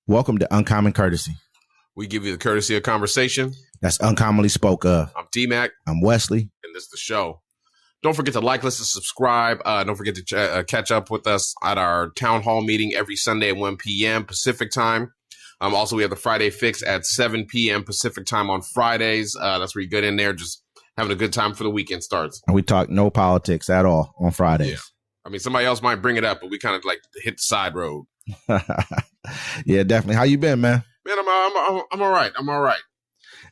Welcome to Uncommon Courtesy. We give you the courtesy of conversation. That's uncommonly spoke of. I'm D-Mac. I'm Wesley. And this is the show. Don't forget to like, listen, subscribe. Don't forget to catch up with us at our town hall meeting every Sunday at 1 p.m. Pacific time. Also, we have the Friday Fix at 7 p.m. Pacific time on Fridays. That's where you get in there, just having a good time for the weekend starts. And we talk no politics at all on Fridays. Yeah. I mean, somebody else might bring it up, but we kind of like hit the side road. Yeah, definitely. How you been, man? Man, I'm all right. I'm all right.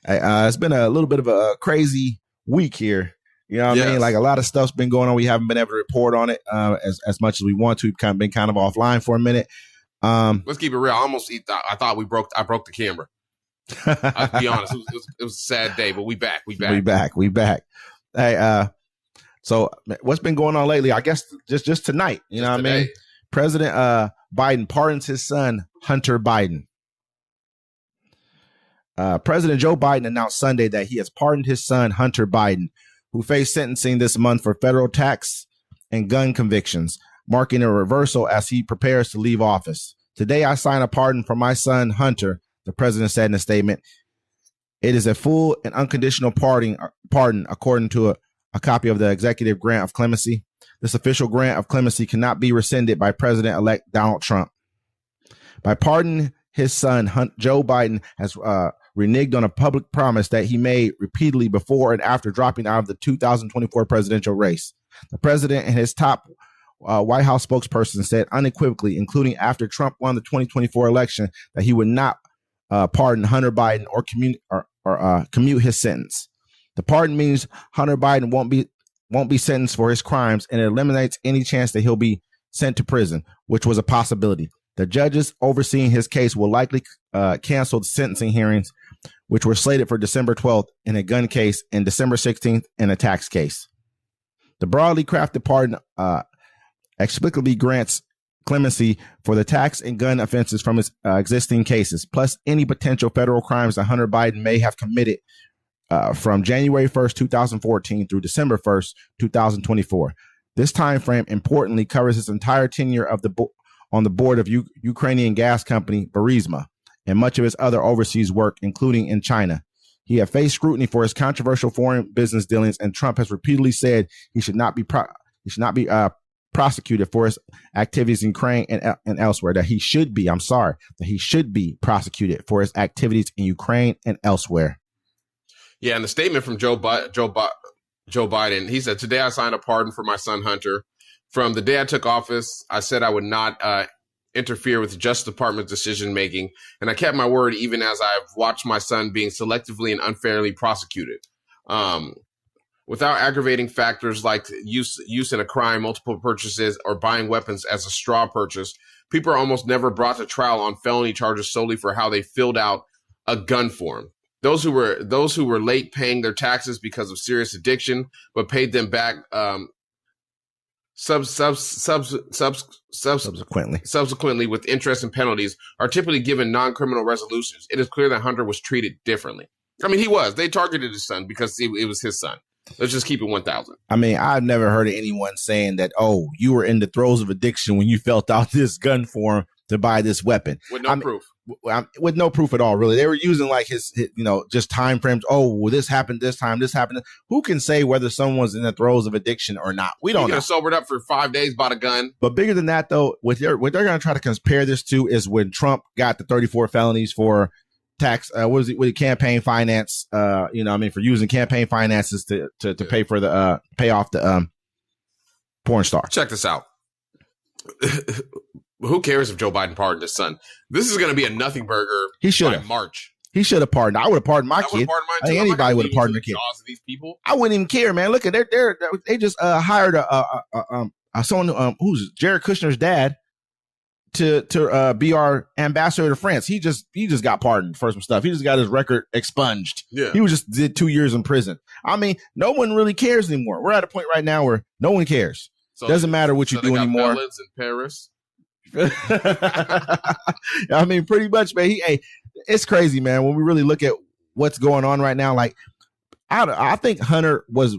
Hey, it's been a little bit of a crazy week here. You know what I mean? Like a lot of stuff's been going on. We haven't been able to report on it as much as we want to. We've been kind of offline for a minute. Let's keep it real. I thought I broke the camera. I'll be honest. It was a sad day, but we back. We back. Hey, so what's been going on lately? I guess just tonight. You know what I mean? President Biden pardons his son, Hunter Biden. President Joe Biden announced Sunday that he has pardoned his son, Hunter Biden, who faced sentencing this month for federal tax and gun convictions, marking a reversal as he prepares to leave office. Today, I sign a pardon for my son, Hunter, the president said in a statement. It is a full and unconditional pardon according to a copy of the executive grant of clemency. This official grant of clemency cannot be rescinded by President-elect Donald Trump. By pardoning his son, Joe Biden has reneged on a public promise that he made repeatedly before and after dropping out of the 2024 presidential race. The president and his top White House spokesperson said unequivocally, including after Trump won the 2024 election, that he would not pardon Hunter Biden or commute his sentence. The pardon means Hunter Biden won't be sentenced for his crimes, and it eliminates any chance that he'll be sent to prison, which was a possibility. The judges overseeing his case will likely cancel the sentencing hearings, which were slated for December 12th in a gun case and December 16th in a tax case. The broadly crafted pardon explicitly grants clemency for the tax and gun offenses from his existing cases, plus any potential federal crimes that Hunter Biden may have committed from January 1st, 2014 through December 1st, 2024. This time frame importantly covers his entire tenure on the board of Ukrainian gas company Burisma and much of his other overseas work, including in China. He had faced scrutiny for his controversial foreign business dealings, and Trump has repeatedly said he should not be prosecuted for his activities in Ukraine and elsewhere. That he should be prosecuted for his activities in Ukraine and elsewhere. Yeah, and the statement from Joe Biden, he said, "Today I signed a pardon for my son Hunter. From the day I took office, I said I would not interfere with the Justice Department's decision making, and I kept my word even as I've watched my son being selectively and unfairly prosecuted. Without aggravating factors like use in a crime, multiple purchases, or buying weapons as a straw purchase, people are almost never brought to trial on felony charges solely for how they filled out a gun form. Those who were late paying their taxes because of serious addiction, but paid them back subsequently with interest and penalties, are typically given non-criminal resolutions. It is clear that Hunter was treated differently." I mean, he was. They targeted his son because it was his son. Let's just keep it 1,000. I mean, I've never heard of anyone saying that, oh, you were in the throes of addiction when you filled out this gun form to buy this weapon. With no proof. With no proof at all, really. They were using like his just time frames. Oh, well, this happened this time, this happened. Who can say whether someone's in the throes of addiction or not? We don't know. Sobered up for 5 days, bought a gun. But bigger than that, though, what they're going to try to compare this to is when Trump got the 34 felonies for tax, campaign finance, for using campaign finances to pay for the pay off the porn star. Check this out. Who cares if Joe Biden pardoned his son? This is going to be a nothing burger. He should have. March. He should have pardoned. I would have pardoned my kid. I think anybody would have pardoned their kid. These people. I wouldn't even care, man. Look at they just hired someone who's Jared Kushner's dad to be our ambassador to France. He just got pardoned for some stuff. He just got his record expunged. Yeah. He did 2 years in prison. I mean, no one really cares anymore. We're at a point right now where no one cares. So doesn't matter what you do anymore. In Paris. I mean, pretty much, man. It's crazy, man. When we really look at what's going on right now, like I think Hunter was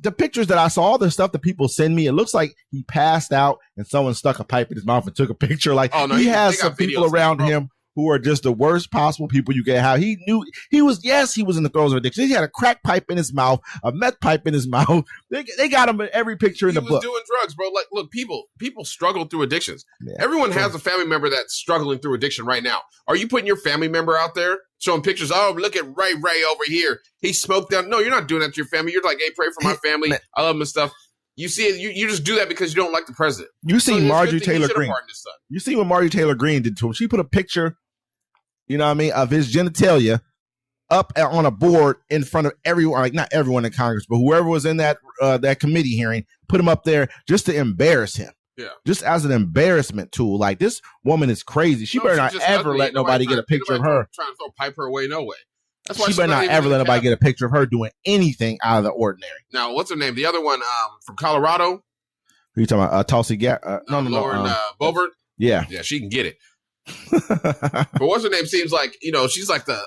the pictures that I saw, all the stuff that people send me. It looks like he passed out and someone stuck a pipe in his mouth and took a picture. Like he has some people around him who are just the worst possible people you can have. He knew he was in the throes of addiction. He had a crack pipe in his mouth, a meth pipe in his mouth. They got him in every picture in the book. He was doing drugs, bro. Like, look, people struggle through addictions. Yeah, everyone has a family member that's struggling through addiction right now. Are you putting your family member out there showing pictures? Oh, look at Ray over here. He smoked down. No, you're not doing that to your family. You're like, hey, pray for my family. I love him and stuff. You see it. You just do that because you don't like the president. You see Marjorie Taylor Greene. You see what Marjorie Taylor Greene did to him. She put a picture, you know what I mean, of his genitalia up on a board in front of everyone, like not everyone in Congress, but whoever was in that committee hearing, put him up there just to embarrass him. Yeah. Just as an embarrassment tool. Like, this woman is crazy. She better not ever let nobody get a picture of her. Trying to throw pipe her away, no way. That's why she better not ever let nobody get a picture of her doing anything out of the ordinary. Now, what's her name? The other one from Colorado. Who you talking about? Tulsi Gabbard? Lauren Boebert. Yeah, she can get it. But what's her name? Seems like, she's like the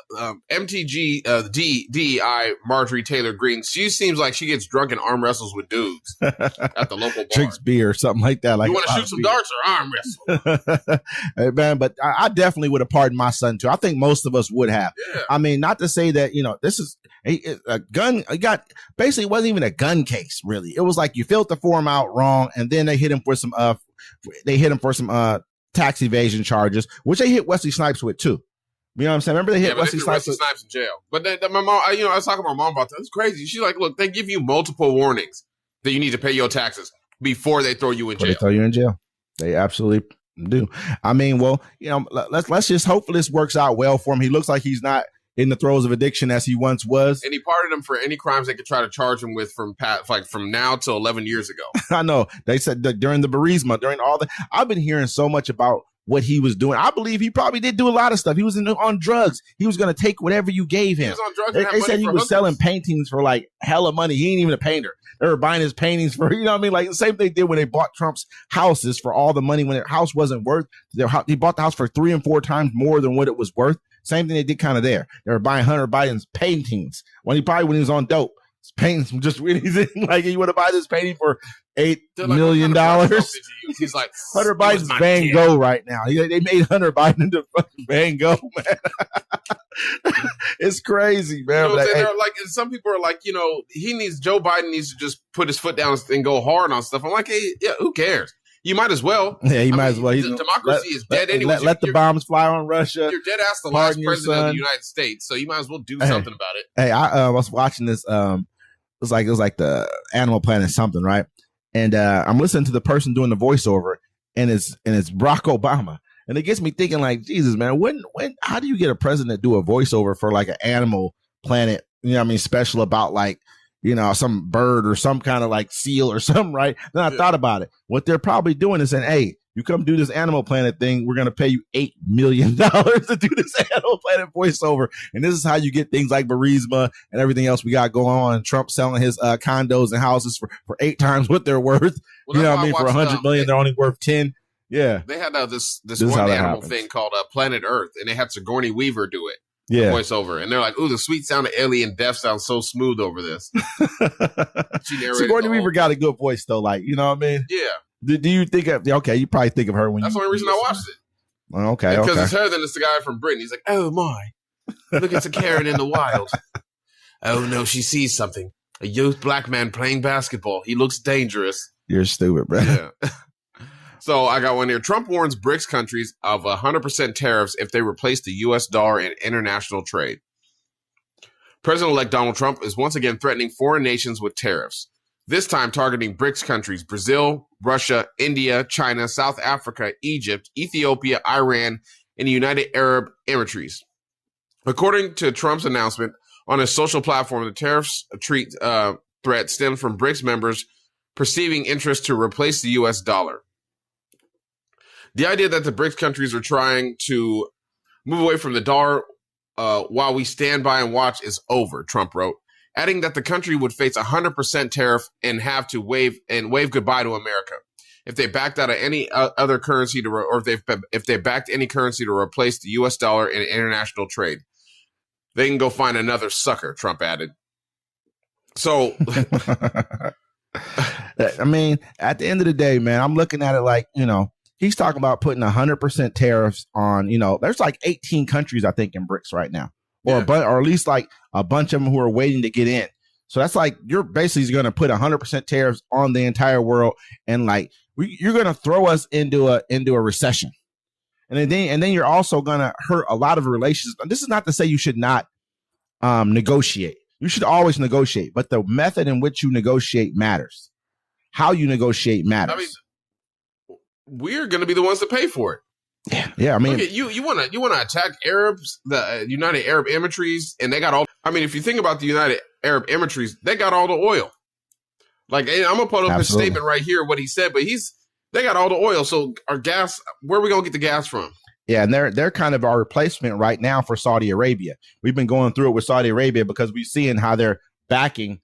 MTG DEI Marjorie Taylor Greene. She seems like she gets drunk and arm wrestles with dudes at the local bar. Drinks beer or something like that. Like, you want to shoot some darts or arm wrestle? Hey, man, but I definitely would have pardoned my son too. I think most of us would have. Yeah. I mean, not to say that, this is a gun. Basically, it wasn't even a gun case, really. It was like you filled the form out wrong, and then they hit him for some tax evasion charges, which they hit Wesley Snipes with too. You know what I'm saying? Remember they hit Wesley Snipes in jail. But my mom, I was talking to my mom about that. It's crazy. She's like, look, they give you multiple warnings that you need to pay your taxes before they throw you in jail. They throw you in jail. They absolutely do. I mean, well, let's just hope this works out well for him. He looks like he's not in the throes of addiction as he once was. And he pardoned him for any crimes they could try to charge him with from now till 11 years ago. I know. They said that during the Burisma, during all the, I've been hearing so much about what he was doing. I believe he probably did do a lot of stuff. He was on drugs. He was going to take whatever you gave him. He was on drugs. They said he was selling paintings for like hella money. He ain't even a painter. They were buying his paintings for, you know what I mean? Like the same thing they did when they bought Trump's houses for all the money when their house wasn't worth. He bought the house for 3 and 4 times more than what it was worth. Same thing they did kind of there. They were buying Hunter Biden's paintings when he was on dope. His paintings just he's in, like, you want to buy this painting for $8 million? He's like Hunter Biden's Van Gogh right now. They made Hunter Biden into fucking Van Gogh, man. It's crazy, man. And some people are like, Joe Biden needs to just put his foot down and go hard on stuff. I'm like, hey, yeah, who cares? You might as well. Yeah, you might as well. Democracy is dead anyway. Let the bombs fly on Russia. You're dead ass the last president of the United States, so you might as well do something about it. Hey, I was watching this. It was like the Animal Planet something, right? And I'm listening to the person doing the voiceover, and it's Barack Obama, and it gets me thinking, like, Jesus, man, how do you get a president to do a voiceover for like an Animal Planet? You know what I mean? Special about like, some bird or some kind of like seal or something, right? Then I thought about it. What they're probably doing is saying, hey, you come do this Animal Planet thing, we're going to pay you $8 million to do this Animal Planet voiceover. And this is how you get things like Burisma and everything else we got going on. Trump selling his condos and houses for 8 times what they're worth. Well, you know what I mean? For $100 million, they're only worth 10. Yeah. They had this one animal thing called Planet Earth, and they had Sigourney Weaver do it. Yeah, voiceover, and they're like, "Ooh, the sweet sound of alien death sounds so smooth over this." Sigourney Weaver got a good voice, though. Like, you know what I mean? Yeah. Do you think of? Okay, you probably think of her when that's the only reason I watched it. Okay, because it's her. Then it's the guy from Britain. He's like, "Oh my, look at Karen in the wild." Oh no, she sees something. A youth black man playing basketball. He looks dangerous. You're stupid, bro. Yeah. So I got one here. Trump warns BRICS countries of 100% tariffs if they replace the U.S. dollar in international trade. President-elect Donald Trump is once again threatening foreign nations with tariffs, this time targeting BRICS countries: Brazil, Russia, India, China, South Africa, Egypt, Ethiopia, Iran, and the United Arab Emirates. According to Trump's announcement on his social platform, the tariffs threat stemmed from BRICS members perceiving interest to replace the U.S. dollar. The idea that the BRICS countries are trying to move away from the dollar while we stand by and watch is over, Trump wrote, adding that the country would face 100% tariff and have to wave goodbye to America if they backed out of any other currency if they backed any currency to replace the U.S. dollar in international trade. They can go find another sucker, Trump added. So, I mean, at the end of the day, man, I'm looking at it like, He's talking about putting 100% tariffs on, there's like 18 countries, I think, in BRICS right now, or at least like a bunch of them who are waiting to get in. So that's like, you're basically going to put 100% tariffs on the entire world. And like, you're going to throw us into a recession. And then you're also going to hurt a lot of relations. This is not to say you should not negotiate. You should always negotiate, but the method in which you negotiate matters. How you negotiate matters. I mean, we're going to be the ones to pay for it. Yeah. I mean, you want to attack Arabs, the United Arab Emirates, and they got all. I mean, if you think about the United Arab Emirates, they got all the oil. Like, I'm gonna put up his statement right here, what he said, but they got all the oil. So our gas, where are we gonna get the gas from? Yeah, and they're kind of our replacement right now for Saudi Arabia. We've been going through it with Saudi Arabia because we're seeing how they're backing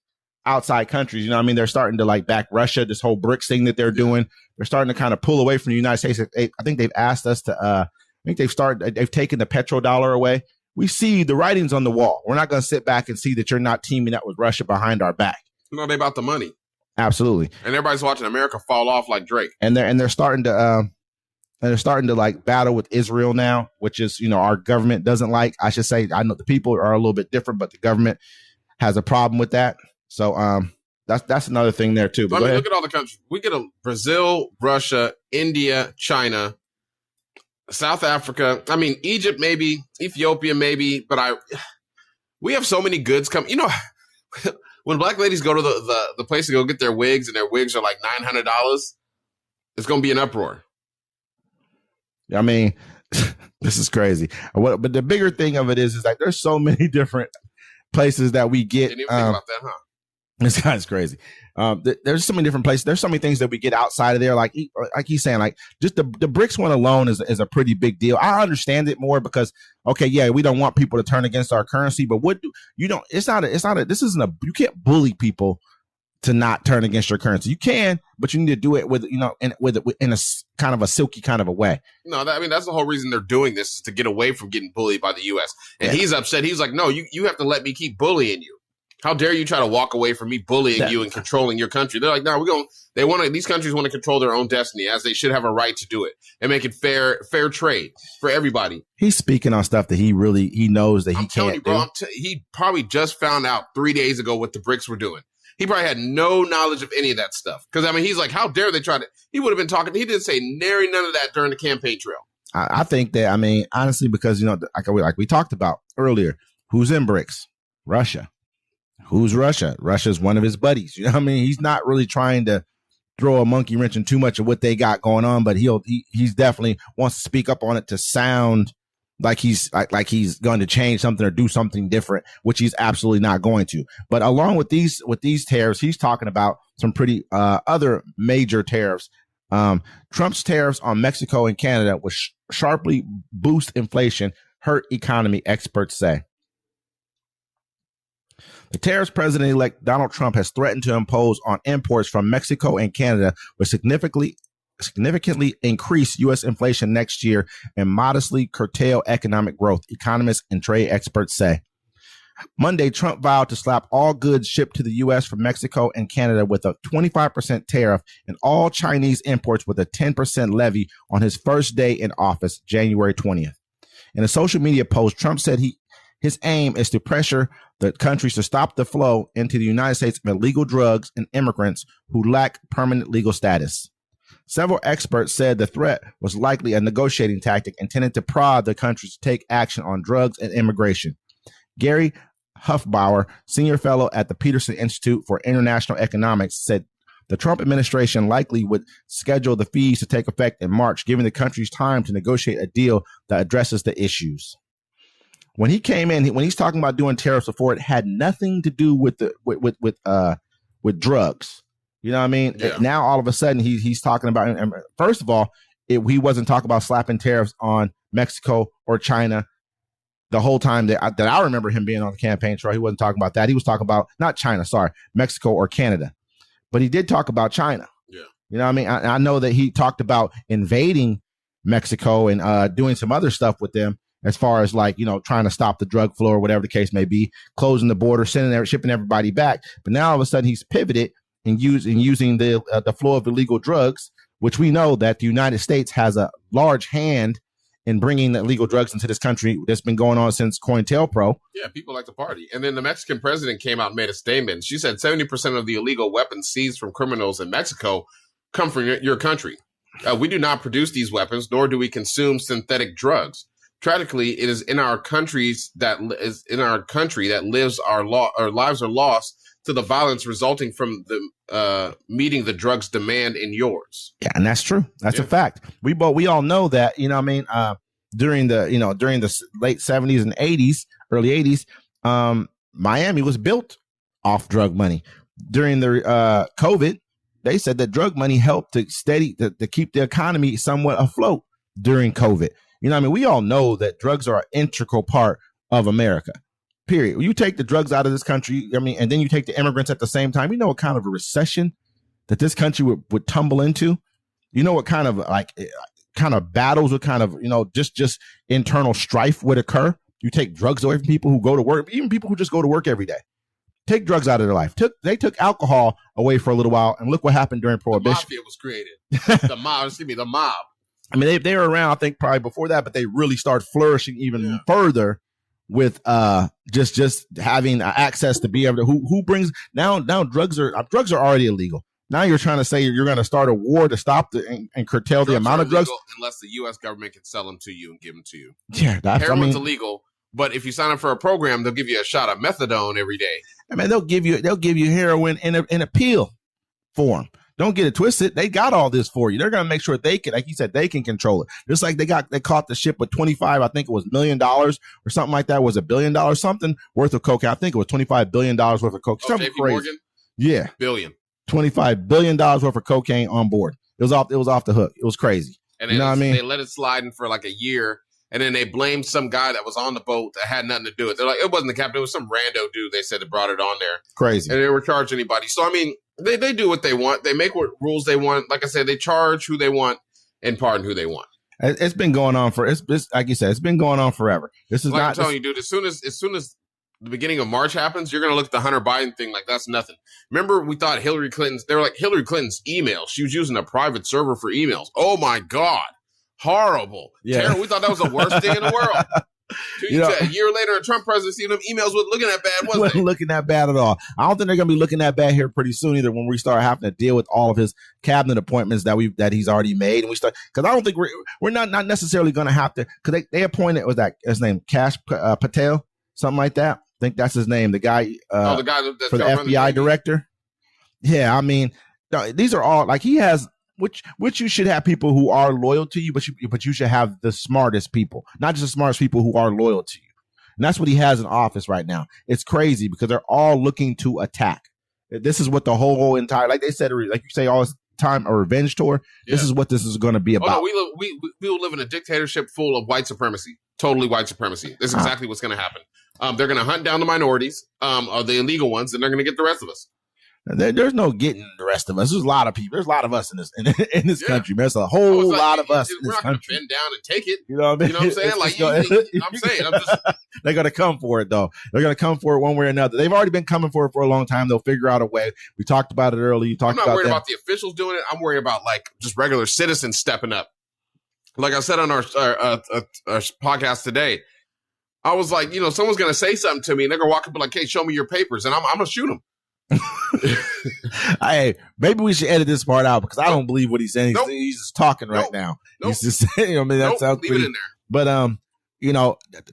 outside countries. You know what I mean? They're starting to like back Russia, this whole BRICS thing that they're doing. They're starting to kind of pull away from the United States. I think they've asked us to, they've taken the petrodollar away. We see the writings on the wall. We're not going to sit back and see that you're not teaming up with Russia behind our back. No, they about the money. Absolutely. And everybody's watching America fall off like Drake. And they're starting to like battle with Israel now, which is, our government doesn't like. I should say, I know the people are a little bit different, but the government has a problem with that. So that's another thing there too. But look at all the countries. We get Brazil, Russia, India, China, South Africa. I mean, Egypt, maybe Ethiopia, maybe. But we have so many goods come. When black ladies go to the place to go get their wigs, and their wigs are like $900, it's going to be an uproar. I mean, this is crazy. But the bigger thing of it is like there's so many different places that we get. Didn't even think about that, huh? This guy's crazy. There's so many different places. There's so many things that we get outside of there. Like he's saying, like just the BRICS one alone is a pretty big deal. I understand it more because, okay, yeah, we don't want people to turn against our currency, but you can't bully people to not turn against your currency. You can, but you need to do it with in a kind of a silky kind of a way. No, that's the whole reason they're doing this, is to get away from getting bullied by the U.S. And he's upset. He's like, no, you have to let me keep bullying you. How dare you try to walk away from me bullying you and controlling your country? They're like, no, these countries want to control their own destiny, as they should have a right to do it and make it fair trade for everybody. He's speaking on stuff that he knows that he can't do. He probably just found out 3 days ago what the BRICS were doing. He probably had no knowledge of any of that stuff. Because, he's like, how dare they try to... He would have been talking... He didn't say nary none of that during the campaign trail. I think that, honestly, because, like we talked about earlier, who's in BRICS? Russia. Who's Russia? Russia's one of his buddies. You know what I mean? He's not really trying to throw a monkey wrench in too much of what they got going on, but he's definitely wants to speak up on it to sound like he's going to change something or do something different, which he's absolutely not going to. But along with these tariffs, he's talking about some pretty other major tariffs. Trump's tariffs on Mexico and Canada will sharply boost inflation, hurt economy, experts say. The tariffs President-elect Donald Trump has threatened to impose on imports from Mexico and Canada will significantly increase U.S. inflation next year and modestly curtail economic growth, economists and trade experts say. Monday, Trump vowed to slap all goods shipped to the U.S. from Mexico and Canada with a 25% tariff and all Chinese imports with a 10% levy on his first day in office, January 20th. In a social media post, Trump said his aim is to pressure the countries to stop the flow into the United States of illegal drugs and immigrants who lack permanent legal status. Several experts said the threat was likely a negotiating tactic intended to prod the countries to take action on drugs and immigration. Gary Huffbauer, senior fellow at the Peterson Institute for International Economics, said the Trump administration likely would schedule the fees to take effect in March, giving the countries time to negotiate a deal that addresses the issues. When he came in, when he's talking about doing tariffs before, it had nothing to do with drugs. You know what I mean? Yeah. Now all of a sudden he's talking about. And first of all, he wasn't talking about slapping tariffs on Mexico or China the whole time that I remember him being on the campaign trail. He wasn't talking about that. He was talking about not China, sorry, Mexico or Canada, but he did talk about China. Yeah, you know what I mean? I know that he talked about invading Mexico and doing some other stuff with them. As far as trying to stop the drug flow or whatever the case may be, closing the border, shipping everybody back. But now all of a sudden he's pivoted and using the flow of illegal drugs, which we know that the United States has a large hand in bringing illegal drugs into this country. That's been going on since COINTELPRO. Yeah, people like to party. And then the Mexican president came out and made a statement. She said 70% of the illegal weapons seized from criminals in Mexico come from your country. We do not produce these weapons, nor do we consume synthetic drugs. Tragically, it is in our country that lives our lives are lost to the violence resulting from the meeting the drugs demand in yours. Yeah, and that's true. That's a fact. We all know that, during the late 70s and 80s, early 80s, Miami was built off drug money. During the COVID, they said that drug money helped to keep the economy somewhat afloat during COVID. We all know that drugs are an integral part of America. Period. You take the drugs out of this country, and then you take the immigrants at the same time. You know what kind of a recession that this country would tumble into? You know what kind of battles would just internal strife would occur? You take drugs away from people who go to work, even people who just go to work every day. Take drugs out of their life. They took alcohol away for a little while, and look what happened during Prohibition. The mafia was created. The mob. I mean, they were around, I think, probably before that, but they really started flourishing even further with just having access to be able to who brings now drugs are already illegal. Now you're trying to say you're going to start a war to stop and curtail the amount of drugs unless the U.S. government can sell them to you and give them to you. Yeah, heroin's illegal, but if you sign up for a program, they'll give you a shot of methadone every day. I mean, they'll give you heroin in a pill form. Don't get it twisted. They got all this for you. They're going to make sure they can, like you said, they can control it. Just like they caught the ship with $25 $1 million or something like that. Was $1 billion something worth of cocaine? I think it was $25 billion worth of cocaine. Something JP crazy. Morgan? Yeah, billion. $25 billion worth of cocaine on board. It was off the hook. It was crazy. And you know what I mean? They let it slide in for like a year, and then they blamed some guy that was on the boat that had nothing to do with it. They're like, it wasn't the captain. It was some rando dude, they said, that brought it on there. Crazy. And they were charging anybody. So, I mean, they do what they want. They make what rules they want. Like I said, they charge who they want and pardon who they want. It's been going on it's like you said, it's been going on forever. This is I'm telling you, dude, as soon as the beginning of March happens, you're going to look at the Hunter Biden thing like that's nothing. Remember, we thought they were like Hillary Clinton's emails. She was using a private server for emails. Oh my God. Horrible. Yeah. Terrible. We thought that was the worst thing in the world. A year later, a Trump presidency, them emails wasn't looking that bad, was they? Looking that bad at all. I don't think they're going to be looking that bad here pretty soon either when we start having to deal with all of his cabinet appointments that he's already made. And because I don't think we're not necessarily going to have to, because they appointed, was that his name, Kash Patel, something like that. I think that's his name. The guy, the guy that's for the FBI director. Yeah. I mean, these are all like he has, which you should have people who are loyal to you, but you should have the smartest people, not just the smartest people who are loyal to you. And that's what he has in office right now. It's crazy because they're all looking to attack. This is what the whole entire, like they said, like you say all this time, a revenge tour. Yeah. This is what this is going to be about. No, we will live in a dictatorship full of white supremacy, totally white supremacy. That's exactly what's going to happen. They're going to hunt down the minorities, or the illegal ones, and they're going to get the rest of us. There's no getting the rest of us. There's a lot of people. There's a lot of us in this country. There's a whole lot of us in this country. We're not going to bend down and take it. You know what I mean? You know what I'm saying? They're going to come for it, though. They're going to come for it one way or another. They've already been coming for it for a long time. They'll figure out a way. We talked about it earlier. I'm not worried about the officials doing it. I'm worried about just regular citizens stepping up. Like I said on our podcast today, I was like, someone's going to say something to me, and they're going to walk up and be like, "Hey, show me your papers," and I'm going to shoot them. Hey, maybe we should edit this part out because I don't believe what he's saying. Nope. He's just talking right now. Nope. He's just saying, that sounds leave it in there. But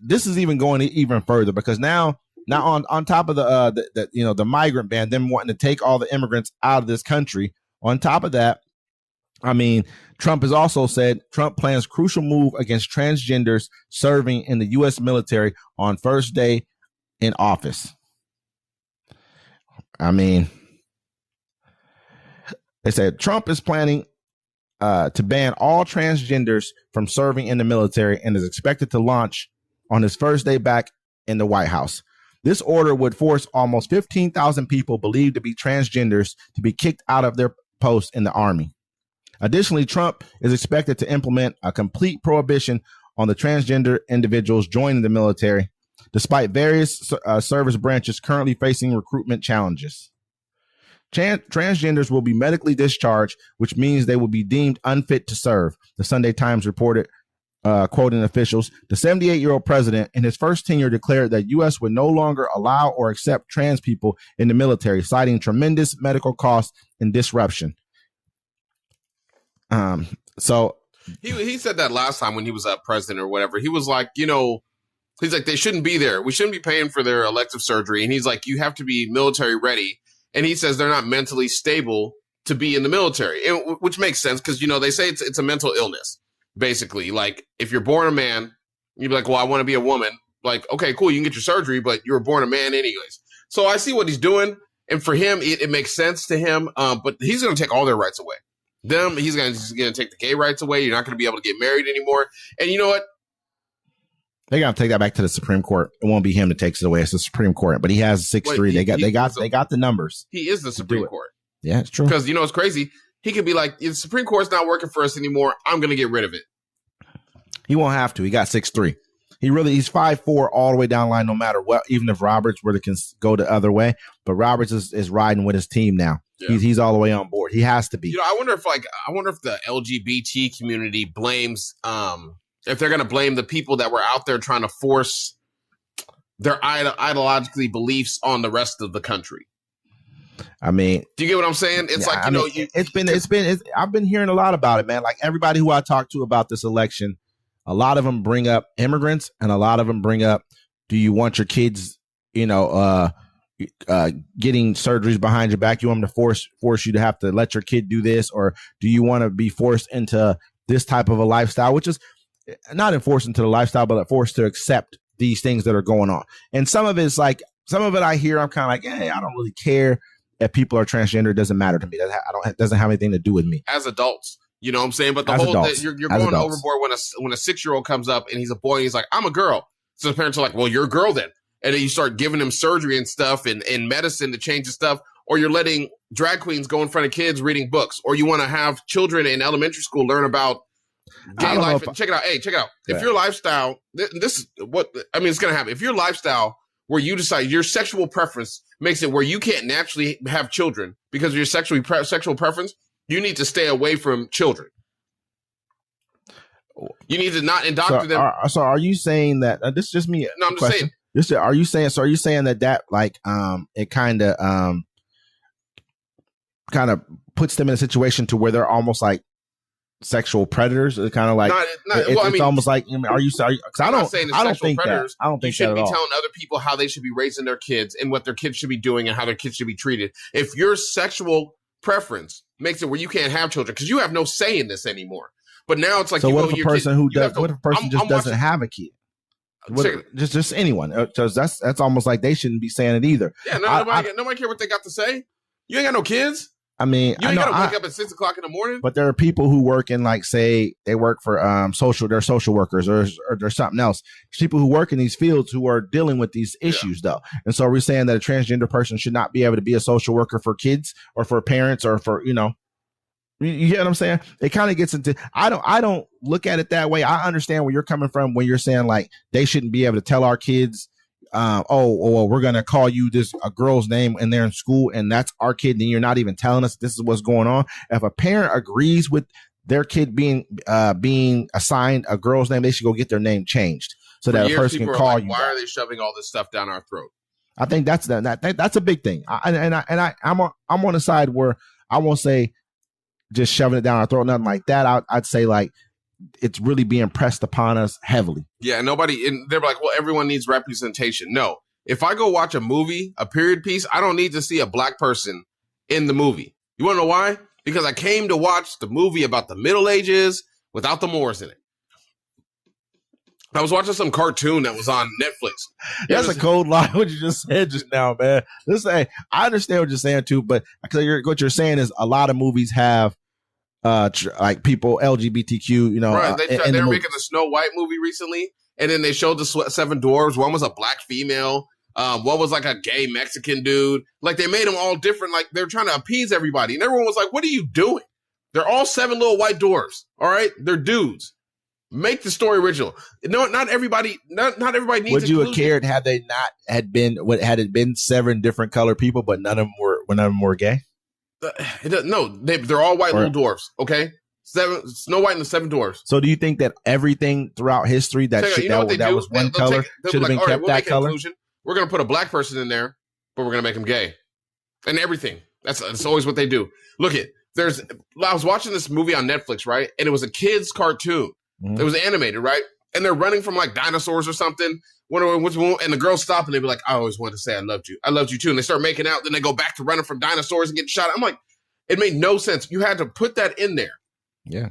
this is even going even further because now on top of the migrant ban, them wanting to take all the immigrants out of this country. On top of that, I mean, Trump has also said Trump plans crucial move against transgenders serving in the U.S. military on first day in office. I mean, they said Trump is planning to ban all transgenders from serving in the military and is expected to launch on his first day back in the White House. This order would force almost 15,000 people believed to be transgenders to be kicked out of their posts in the Army. Additionally, Trump is expected to implement a complete prohibition on the transgender individuals joining the military, despite various service branches currently facing recruitment challenges. Transgenders will be medically discharged, which means they will be deemed unfit to serve, the Sunday Times reported, quoting officials. The 78-year-old president in his first tenure declared that U.S. would no longer allow or accept trans people in the military, citing tremendous medical costs and disruption. So he said that last time when he was president or whatever. He was like, he's like, they shouldn't be there. We shouldn't be paying for their elective surgery. And he's like, you have to be military ready. And he says they're not mentally stable to be in the military, which makes sense because, they say it's a mental illness. Basically, like if you're born a man, you'd be like, well, I want to be a woman. Like, okay, cool. You can get your surgery, but you were born a man anyways. So I see what he's doing. And for him, it makes sense to him. But he's going to take all their rights away. He's going to take the gay rights away. You're not going to be able to get married anymore. And you know what? They're going to take that back to the Supreme Court. It won't be him that takes it away. It's the Supreme Court. But he has 6-3. They got the numbers. He is the Supreme Court. Yeah, it's true. Because it's crazy. He could be like, the Supreme Court's not working for us anymore. I'm going to get rid of it. He won't have to. He got 6'3". He's 5'4" all the way down the line, no matter what, even if Roberts were to go the other way. But Roberts is riding with his team now. Yeah. He's all the way on board. He has to be. I wonder if the LGBT community blames, if they're going to blame the people that were out there trying to force their ideologically beliefs on the rest of the country. I mean, do you get what I'm saying? It's I've been hearing a lot about it, man. Like everybody who I talk to about this election, a lot of them bring up immigrants and a lot of them bring up, do you want your kids, getting surgeries behind your back? You want them to force you to have to let your kid do this? Or do you want to be forced into this type of a lifestyle, which is not enforced into the lifestyle, but forced to accept these things that are going on? And some of it I hear, I'm kind of like, hey, I don't really care. If people are transgender, it doesn't matter to me. It doesn't have anything to do with me. As adults, you know what I'm saying? But you're going overboard when a 6-year-old comes up and he's a boy and he's like, I'm a girl. So the parents are like, well, you're a girl then. And then you start giving him surgery and stuff and medicine to change the stuff. Or you're letting drag queens go in front of kids reading books. Or you want to have children in elementary school learn about gay life. Check it out. Hey, check it out. If your lifestyle, this is what, it's going to happen. If your lifestyle where you decide your sexual preference makes it where you can't naturally have children because of your sexual preference, you need to stay away from children. You need to not indoctrinate them. So are you saying that this is just me? No, I'm just saying. Are you saying that like it kind of puts them in a situation to where they're almost like sexual predators? It's kind of like it's almost like, are you sorry? I don't think predators. I don't think you shouldn't be telling other people how they should be raising their kids and what their kids should be doing and how their kids should be treated. If your sexual preference makes it where you can't have children because you have no say in this anymore. But now it's like, so what if a person just doesn't have a kid? Just anyone? Because that's almost like they shouldn't be saying it either. Yeah, nobody care what they got to say. You ain't got no kids. I mean, you ain't got to wake up at 6 o'clock in the morning. But there are people who work in, like, say they work for they're social workers or there's something else. There's people who work in these fields who are dealing with these issues, though. And so we're saying that a transgender person should not be able to be a social worker for kids or for parents or for, you get what I'm saying? It kind of gets into, I don't look at it that way. I understand where you're coming from when you're saying like they shouldn't be able to tell our kids, we're going to call you a girl's name and they're in school and that's our kid. And you're not even telling us this is what's going on. If a parent agrees with their kid being assigned a girl's name, they should go get their name changed so that a person can call you. Why are they shoving all this stuff down our throat? I think that's a big thing. I'm on the side where I won't say just shoving it down our throat, nothing like that. I'd say like it's really being pressed upon us heavily. Yeah, they're like, well, everyone needs representation. No, if I go watch a movie, a period piece, I don't need to see a black person in the movie. You want to know why? Because I came to watch the movie about the Middle Ages without the Moors in it. I was watching some cartoon that was on Netflix. That's a cold line, what you just said just now, man. I understand what you're saying, too, but what you're saying is a lot of movies have like people, LGBTQ, Right, they were making the Snow White movie recently, and then they showed the Seven Dwarves. One was a black female. One was like a gay Mexican dude. Like, they made them all different. Like, they're trying to appease everybody. And everyone was like, what are you doing? They're all 7 little white dwarves, all right? They're dudes. Make the story original. No, not everybody needs. Would you have cared had it been 7 different colored people, but none of them were gay? No, they're all white little dwarfs. Okay, Snow White and the Seven Dwarfs. So do you think that everything throughout history that was one color should have been kept that color? We're going to put a black person in there, but we're going to make him gay, and everything. That's always what they do. Look at I was watching this movie on Netflix, right, and it was a kids' cartoon. It was animated, right, and they're running from like dinosaurs or something. And the girls stop and they be like, I always wanted to say I loved you too. And they start making out. Then they go back to running from dinosaurs and getting shot. I'm like, it made no sense. You had to put that in there. Yeah.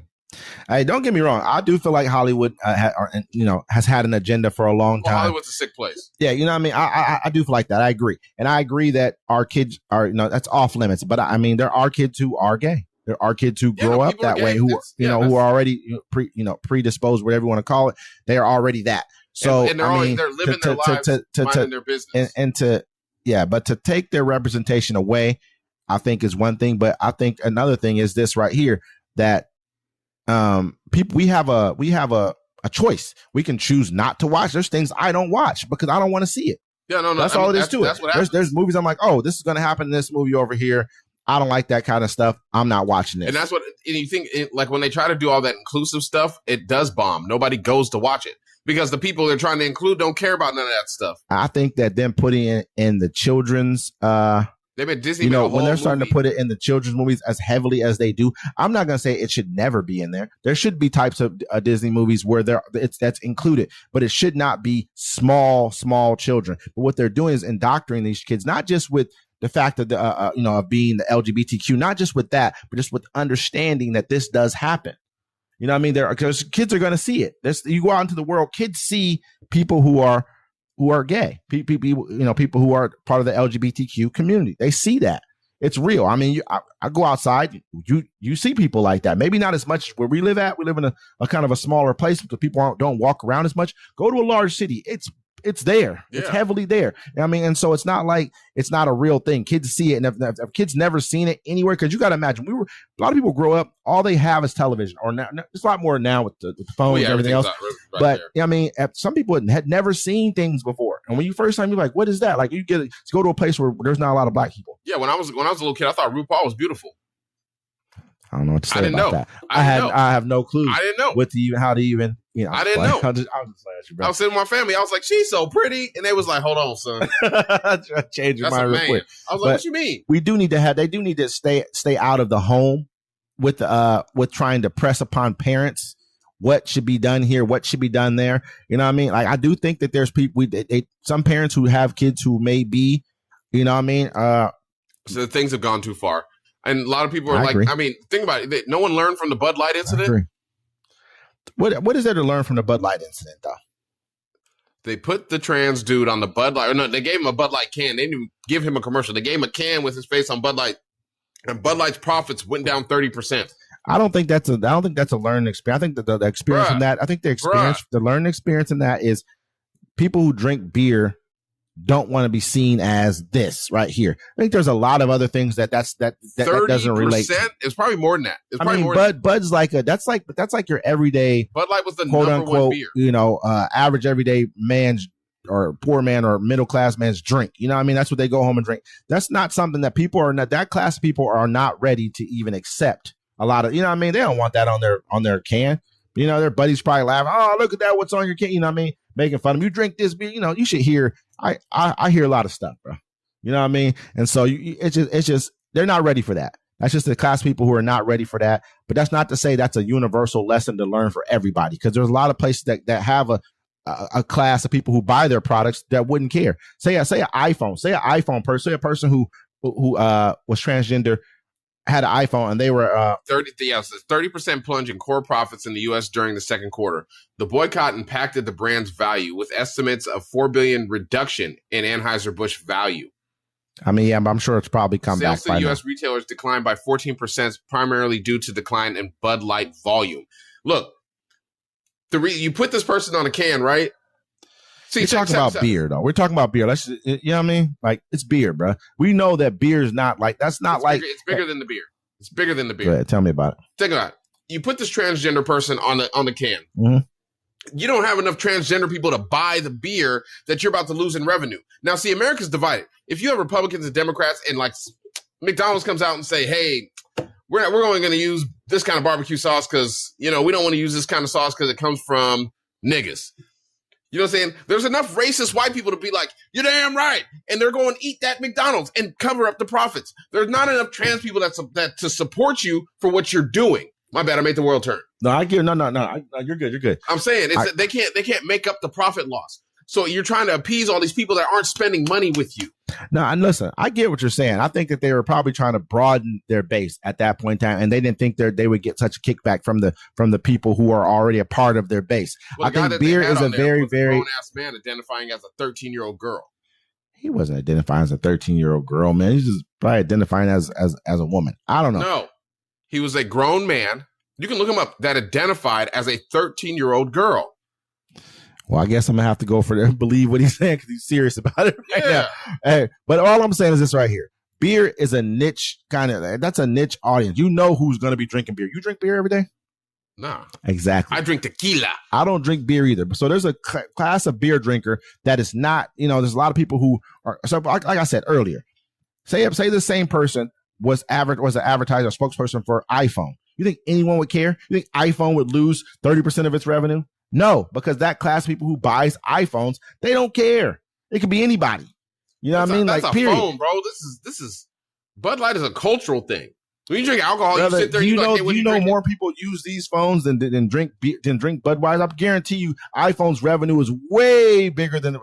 Hey, don't get me wrong. I do feel like Hollywood, has had an agenda for a long time. Hollywood's a sick place. Yeah, you know what I mean? I do feel like that. I agree. And I agree that our kids are, that's off limits. But I mean, there are kids who are gay. There are kids who grow up that way, who are already predisposed, whatever you want to call it. They are already that. So and they're living their lives, minding their business, but to take their representation away, I think is one thing. But I think another thing is this right here, that people we have a choice. We can choose not to watch. There's things I don't watch because I don't want to see it. Yeah, no, that's all it is to it. There's movies I'm like, oh, this is going to happen in this movie over here. I don't like that kind of stuff. I'm not watching this. And that's and you think like when they try to do all that inclusive stuff, it does bomb. Nobody goes to watch it. Because the people they're trying to include don't care about none of that stuff. I think that them putting it in the children's, they've been Disney. When they're starting to put it in the children's movies as heavily as they do, I'm not going to say it should never be in there. There should be types of Disney movies where that's included, but it should not be small children. But what they're doing is indoctrinating these kids, not just with the fact of of being the LGBTQ, not just with that, but just with understanding that this does happen. You know what I mean? Because kids are going to see it. You go out into the world, kids see people who are gay, people who are part of the LGBTQ community. They see that. It's real. I mean, I go outside, you see people like that. Maybe not as much where we live at. We live in a kind of a smaller place because people don't walk around as much. Go to a large city. It's there. Yeah. It's heavily there. I mean, and so it's not like it's not a real thing. Kids see it, and if kids never seen it anywhere, because you got to imagine, a lot of people grow up, all they have is television, or now it's a lot more now with the phones and everything else. But I mean, some people had never seen things before, and when you first time, you're like, "What is that?" Like you go to a place where there's not a lot of black people. Yeah, when I was a little kid, I thought RuPaul was beautiful. I don't know what to say about that. I have no clue. I didn't know how to even. I didn't know. I was sitting with my family. I was like, "She's so pretty," and they was like, "Hold on, son." Change your mind real quick. I was like, "What you mean?" We do need to they do need to stay out of the home with trying to press upon parents what should be done here, what should be done there. You know what I mean? Like I do think that there's people, some parents who have kids who may be, you know what I mean? So things have gone too far. And a lot of people are I mean, think about it. No one learned from the Bud Light incident. What is there to learn from the Bud Light incident, though? They put the trans dude on the Bud Light. Or no, they gave him a Bud Light can. They didn't even give him a commercial. They gave him a can with his face on Bud Light, and Bud Light's profits went down 30%. I don't think that's a learning experience. I think the experience in that. I think the learning experience in that is people who drink beer don't want to be seen as this right here. I think there's a lot of other things that doesn't relate. It's probably more than that. I mean, Bud's that's like your everyday Bud Light was the quote number unquote one beer. Average everyday man's or poor man or middle class man's drink. You know what I mean? That's what they go home and drink. That's not something that that class of people are not ready to even accept. A lot of, you know what I mean? They don't want that on their can. You know, their buddies probably laughing. Oh, look at that. What's on your can? You know what I mean? Making fun of them. You drink this beer. You know, you should hear. I hear a lot of stuff, bro. You know what I mean? And so it's just they're not ready for that. That's just the class of people who are not ready for that. But that's not to say that's a universal lesson to learn for everybody, because there's a lot of places that have a class of people who buy their products that wouldn't care. Say an iPhone person, say a person who was transgender, had an iPhone, and they were 30% plunge in core profits in the U.S. during the second quarter. The boycott impacted the brand's value, with estimates of $4 billion reduction in Anheuser-Busch value. I mean, yeah, I'm sure it's probably come back. Sales to U.S. retailers declined by 14%, primarily due to decline in Bud Light volume. Look, you put this person on a can, right? We're talking about beer, though. We're talking about beer. You know what I mean? Like, it's beer, bro. We know that beer is not like, that's not it's like. It's bigger than the beer. It's bigger than the beer. Go ahead, tell me about it. Think about it. You put this transgender person on the can. Mm-hmm. You don't have enough transgender people to buy the beer that you're about to lose in revenue. Now, see, America's divided. If you have Republicans and Democrats, and like McDonald's comes out and say, hey, we're only going to use this kind of barbecue sauce because, we don't want to use this kind of sauce because it comes from niggas. You know what I'm saying? There's enough racist white people to be like, you're damn right. And they're going to eat that McDonald's and cover up the profits. There's not enough trans people that to support you for what you're doing. My bad. I made the world turn. No, I get no. You're good. You're good. I'm saying they can't make up the profit loss. So you're trying to appease all these people that aren't spending money with you. No, and listen, I get what you're saying. I think that they were probably trying to broaden their base at that point in time, and they didn't think they would get such a kickback from the people who are already a part of their base. Well, I think beer is a very grown-ass man identifying as a 13-year-old girl. He wasn't identifying as a 13-year-old girl, man. He's just probably identifying as a woman. I don't know. No, he was a grown man. You can look him up. That identified as a 13-year-old girl. Well, I guess I'm gonna have to go for it, believe what he's saying because he's serious about it right now. Hey, but all I'm saying is this right here: beer is a niche that's a niche audience. You know who's gonna be drinking beer. You drink beer every day? No, exactly. I drink tequila. I don't drink beer either. So there's a class of beer drinker that is not. There's a lot of people who are. So like I said earlier, say the same person was an advertiser, spokesperson for iPhone. You think anyone would care? You think iPhone would lose 30% of its revenue? No, because that class of people who buys iPhones, they don't care. It could be anybody. You know what I mean? That's like, a period. phone, bro. This is Bud Light is a cultural thing. When you drink alcohol, Brother, you sit there. Do you know more people use these phones than drink Budweiser? I guarantee you, iPhone's revenue is way bigger than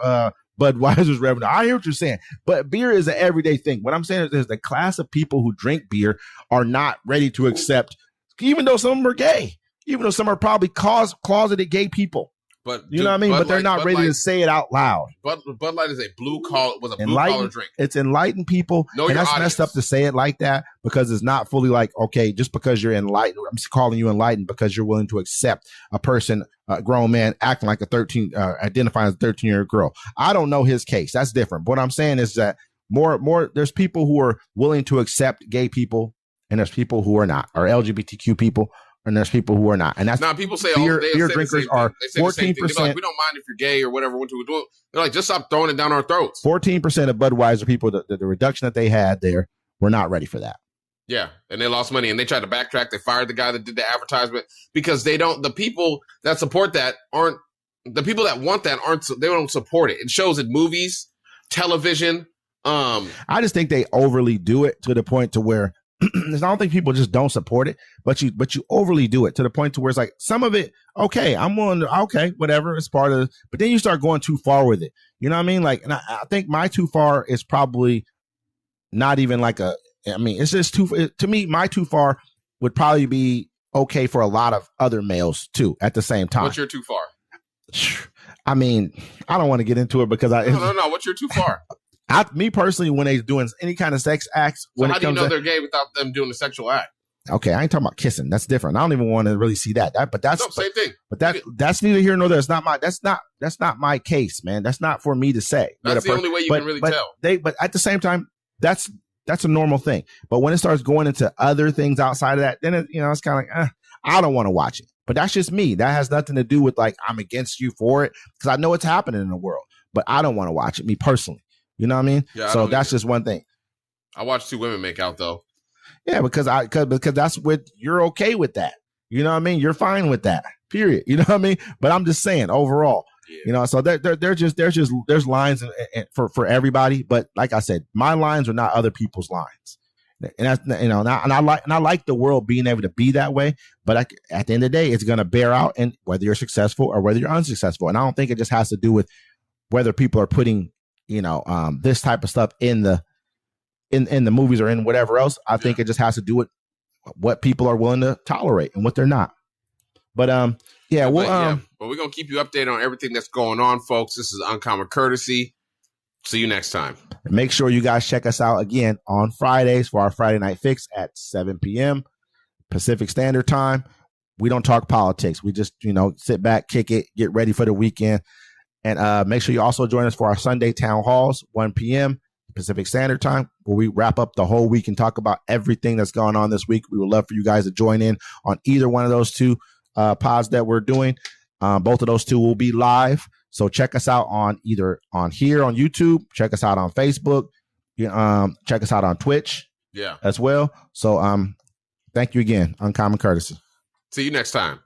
Budweiser's revenue. I hear what you're saying, but beer is an everyday thing. What I'm saying is the class of people who drink beer are not ready to accept, even though some of them are gay. Even though some are probably closeted gay people, but you know what I mean. But they're not ready to say it out loud. Bud Light is a blue collar drink. It's enlightened people, and that's messed up to say it like that because it's not fully like, okay, just because you're enlightened, I'm just calling you enlightened because you're willing to accept a person, a grown man acting like identifying as a 13-year-old girl. I don't know his case. That's different. But what I'm saying is that more there's people who are willing to accept gay people, and there's people who are not, or LGBTQ people. And there's people who are not, and that's now people say beer drinkers are 14%. Like, we don't mind if you're gay or whatever. They're like, just stop throwing it down our throats. 14% of Budweiser people, the reduction that they had there, were not ready for that. Yeah, and they lost money, and they tried to backtrack. They fired the guy that did the advertisement because they don't. The people that support that aren't the people that want that aren't. They don't support it. It shows in movies, television. I just think they overly do it to the point to where. I don't think people just don't support it, but you overly do it to the point to where it's like some of it, okay, I'm willing to, okay, whatever, it's part of it. But then you start going too far with it. You know what I mean? Like, and I think my too far is probably not even like it's just to me, my too far would probably be okay for a lot of other males too at the same time. What's your too far? I mean, I don't want to get into it because No. What's your too far? Me personally, when they're doing any kind of sex acts, so how do you know they're gay without them doing a sexual act? Okay, I ain't talking about kissing. That's different. I don't even want to really see that. Same thing. But that's neither here nor there. It's not my. That's not my case, man. That's not for me to say. That's the only way you can really tell. But at the same time, that's a normal thing. But when it starts going into other things outside of that, then it's kind of like, I don't want to watch it. But that's just me. That has nothing to do with like I'm against you for it because I know it's happening in the world. But I don't want to watch it. Me personally. You know what I mean? Yeah, so that's just one thing. I watched two women make out though. Yeah, because that's what you're okay with that. You know what I mean? You're fine with that. Period. You know what I mean? But I'm just saying overall. Yeah. So there's lines for everybody. But like I said, my lines are not other people's lines. And that's and I like the world being able to be that way. But at the end of the day, it's going to bear out, and whether you're successful or whether you're unsuccessful. And I don't think it just has to do with whether people are putting this type of stuff in the movies or in whatever else. I think it just has to do with what people are willing to tolerate and what they're not. But but we're gonna keep you updated on everything that's going on, folks. This is Uncommon Courtesy. See you next time. Make sure you guys check us out again on Fridays for our Friday Night Fix at 7 p.m. Pacific Standard Time. We don't talk politics. We just sit back, kick it, get ready for the weekend. And make sure you also join us for our Sunday Town Halls, 1 p.m. Pacific Standard Time, where we wrap up the whole week and talk about everything that's going on this week. We would love for you guys to join in on either one of those two pods that we're doing. Both of those two will be live. So check us out on either on here on YouTube. Check us out on Facebook. Check us out on Twitch. Yeah. as well. So thank you again. Uncommon courtesy. See you next time.